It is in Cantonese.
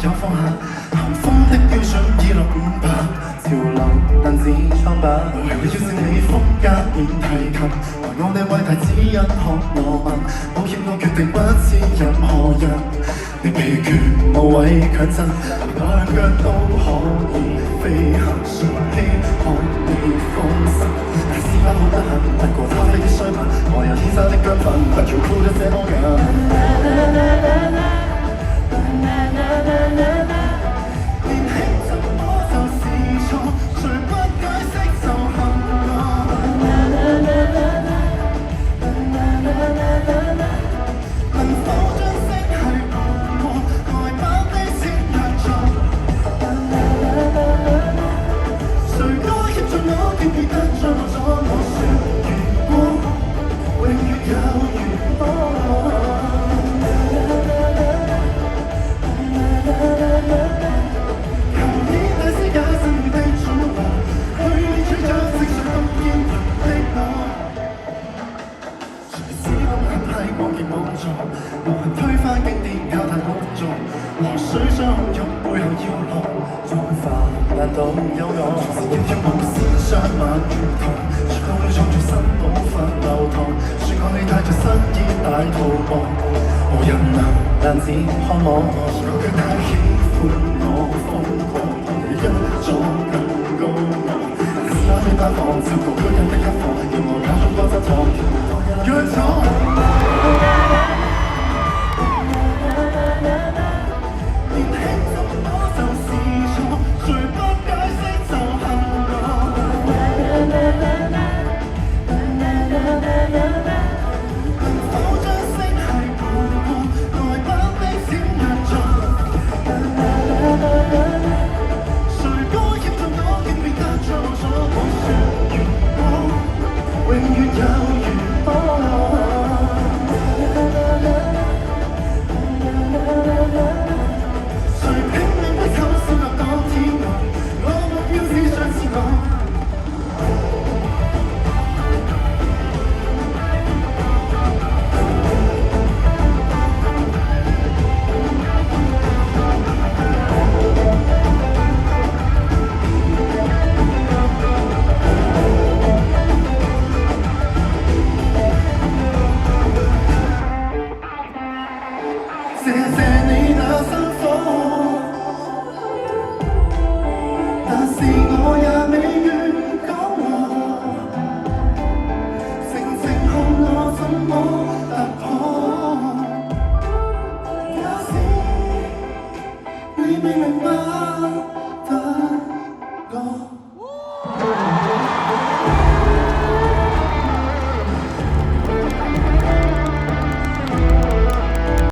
有放下，咸豐的標準已落500，潮流但只蒼白。為要勝你風格免提及，來我哋為題只因學我問，抱歉我決定不知任何人，你疲倦無謂強震，我兩腳都可以飛行，順希可以封神，但是不好得很，不過他非必需品，我有天生的姜粉，不要酷得這麼緊。年輕怎麼就是錯，誰不解釋就陷落。能否將色系換過，來把你先入座。誰該協助我，竟變得將我阻我說如果，永遠有如波。無人推翻經典，交談工作，河水相擁背後要落，再化難道有我？從前跳舞先將晚如糖，說講你創造新步伐流淌，說講你帶着新衣大逃亡，無人能但只看我，說講佢太喜歡我瘋狂，一早更高昂，是那啲班房照顧居人的一房，要我假裝多執糖，約咗。你明白